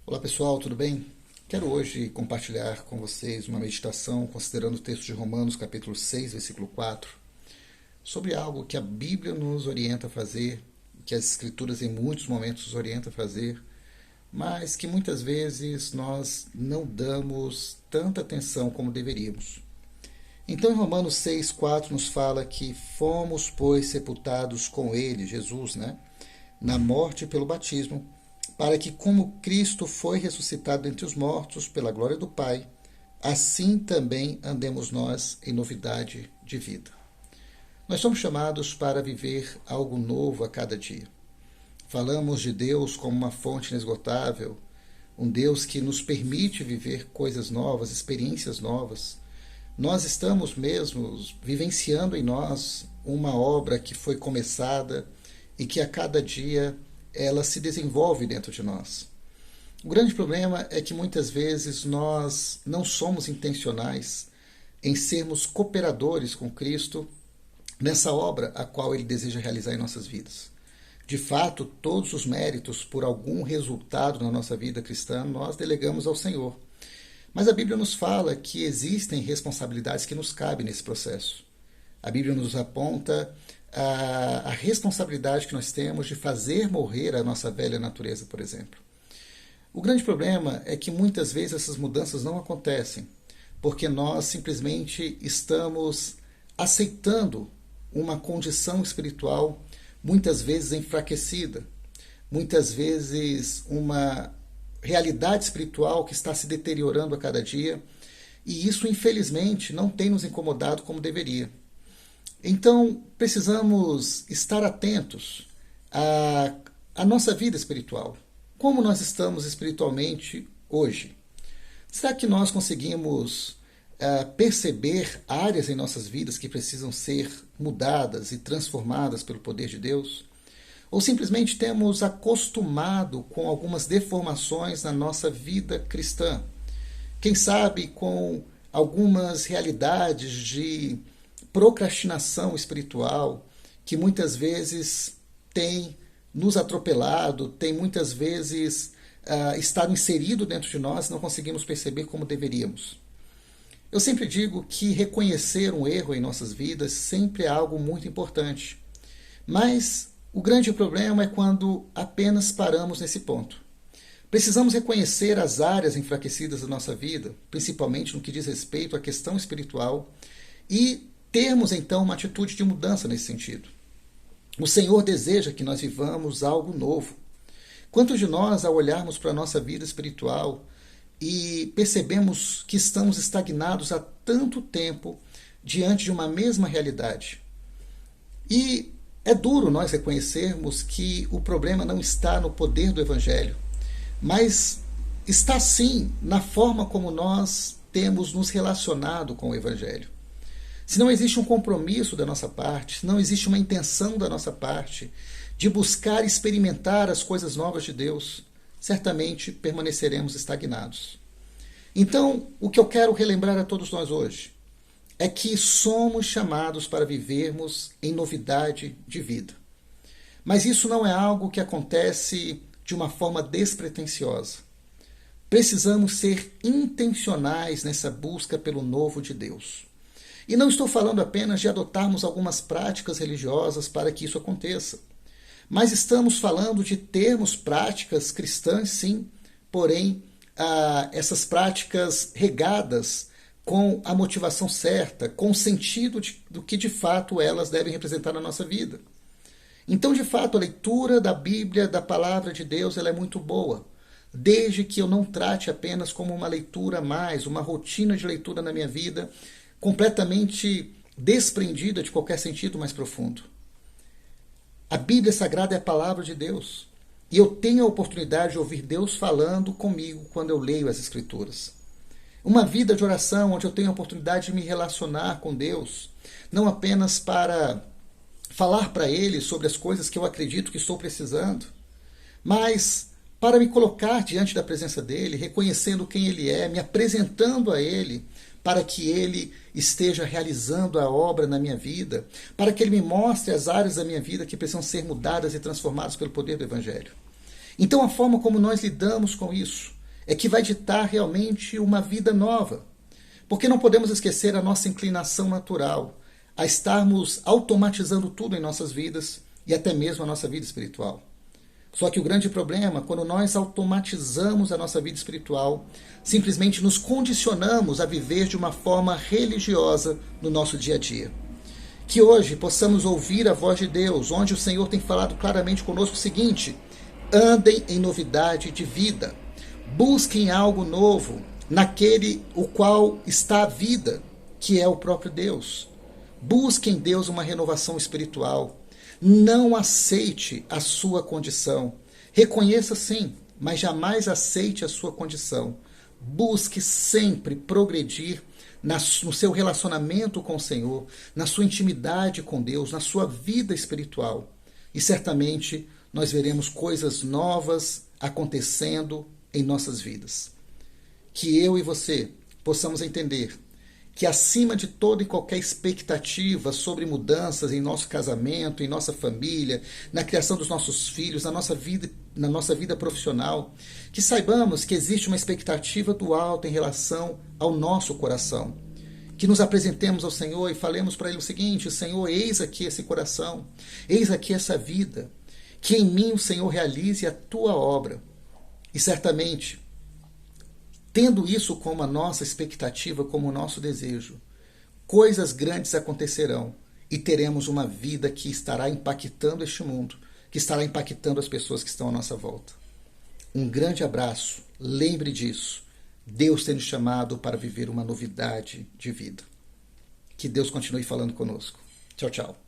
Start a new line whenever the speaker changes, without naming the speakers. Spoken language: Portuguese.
Olá pessoal, tudo bem? Quero hoje compartilhar com vocês uma meditação considerando o texto de Romanos capítulo 6, versículo 4, sobre algo que a Bíblia nos orienta a fazer, que as Escrituras em muitos momentos nos orientam a fazer, mas que muitas vezes nós não damos tanta atenção como deveríamos. Então, em Romanos 6, 4 nos fala que fomos, pois, sepultados com ele, Jesus, na morte pelo batismo, para que, como Cristo foi ressuscitado entre os mortos pela glória do Pai, assim também andemos nós em novidade de vida. Nós somos chamados para viver algo novo a cada dia. Falamos de Deus como uma fonte inesgotável, um Deus que nos permite viver coisas novas, experiências novas. Nós estamos mesmo vivenciando em nós uma obra que foi começada e que a cada dia ela se desenvolve dentro de nós. O grande problema é que muitas vezes nós não somos intencionais em sermos cooperadores com Cristo nessa obra a qual Ele deseja realizar em nossas vidas. De fato, todos os méritos por algum resultado na nossa vida cristã nós delegamos ao Senhor. Mas a Bíblia nos fala que existem responsabilidades que nos cabem nesse processo. A Bíblia nos aponta a responsabilidade que nós temos de fazer morrer a nossa velha natureza, por exemplo. O grande problema é que muitas vezes essas mudanças não acontecem, porque nós simplesmente estamos aceitando uma condição espiritual muitas vezes enfraquecida, muitas vezes uma realidade espiritual que está se deteriorando a cada dia, e isso infelizmente não tem nos incomodado como deveria. Então, precisamos estar atentos à nossa vida espiritual. Como nós estamos espiritualmente hoje? Será que nós conseguimos perceber áreas em nossas vidas que precisam ser mudadas e transformadas pelo poder de Deus? Ou simplesmente temos acostumado com algumas deformações na nossa vida cristã? Quem sabe com algumas realidades de procrastinação espiritual que muitas vezes tem nos atropelado, tem muitas vezes estado inserido dentro de nós e não conseguimos perceber como deveríamos. Eu sempre digo que reconhecer um erro em nossas vidas sempre é algo muito importante, mas o grande problema é quando apenas paramos nesse ponto. Precisamos reconhecer as áreas enfraquecidas da nossa vida, principalmente no que diz respeito à questão espiritual, e termos então uma atitude de mudança nesse sentido. O Senhor deseja que nós vivamos algo novo. Quantos de nós, ao olharmos para a nossa vida espiritual e percebemos que estamos estagnados há tanto tempo diante de uma mesma realidade? E é duro nós reconhecermos que o problema não está no poder do Evangelho, mas está sim na forma como nós temos nos relacionado com o Evangelho. Se não existe um compromisso da nossa parte, se não existe uma intenção da nossa parte de buscar experimentar as coisas novas de Deus, certamente permaneceremos estagnados. Então, o que eu quero relembrar a todos nós hoje é que somos chamados para vivermos em novidade de vida. Mas isso não é algo que acontece de uma forma despretensiosa. Precisamos ser intencionais nessa busca pelo novo de Deus. E não estou falando apenas de adotarmos algumas práticas religiosas para que isso aconteça, mas estamos falando de termos práticas cristãs, sim, porém, essas práticas regadas com a motivação certa, com o sentido do que de fato elas devem representar na nossa vida. Então, de fato, a leitura da Bíblia, da Palavra de Deus, ela é muito boa, desde que eu não trate apenas como uma leitura a mais, uma rotina de leitura na minha vida, completamente desprendida de qualquer sentido mais profundo. A Bíblia Sagrada é a Palavra de Deus, e eu tenho a oportunidade de ouvir Deus falando comigo quando eu leio as Escrituras. Uma vida de oração onde eu tenho a oportunidade de me relacionar com Deus, não apenas para falar para Ele sobre as coisas que eu acredito que estou precisando, mas para me colocar diante da presença dEle, reconhecendo quem Ele é, me apresentando a Ele, para que Ele esteja realizando a obra na minha vida, para que Ele me mostre as áreas da minha vida que precisam ser mudadas e transformadas pelo poder do Evangelho. Então, a forma como nós lidamos com isso é que vai ditar realmente uma vida nova. Porque não podemos esquecer a nossa inclinação natural a estarmos automatizando tudo em nossas vidas e até mesmo a nossa vida espiritual. Só que o grande problema, quando nós automatizamos a nossa vida espiritual, simplesmente nos condicionamos a viver de uma forma religiosa no nosso dia a dia. Que hoje possamos ouvir a voz de Deus, onde o Senhor tem falado claramente conosco o seguinte: andem em novidade de vida, busquem algo novo, naquele o qual está a vida, que é o próprio Deus. Busque em Deus uma renovação espiritual. Não aceite a sua condição. Reconheça sim, mas jamais aceite a sua condição. Busque sempre progredir no seu relacionamento com o Senhor, na sua intimidade com Deus, na sua vida espiritual. E certamente nós veremos coisas novas acontecendo em nossas vidas. Que eu e você possamos entender que acima de toda e qualquer expectativa sobre mudanças em nosso casamento, em nossa família, na criação dos nossos filhos, na nossa vida profissional, que saibamos que existe uma expectativa do alto em relação ao nosso coração. Que nos apresentemos ao Senhor e falemos para Ele o seguinte: Senhor, eis aqui esse coração, eis aqui essa vida, que em mim o Senhor realize a Tua obra. E certamente, tendo isso como a nossa expectativa, como o nosso desejo, coisas grandes acontecerão e teremos uma vida que estará impactando este mundo, que estará impactando as pessoas que estão à nossa volta. Um grande abraço, lembre disso. Deus tem nos chamado para viver uma novidade de vida. Que Deus continue falando conosco. Tchau, tchau.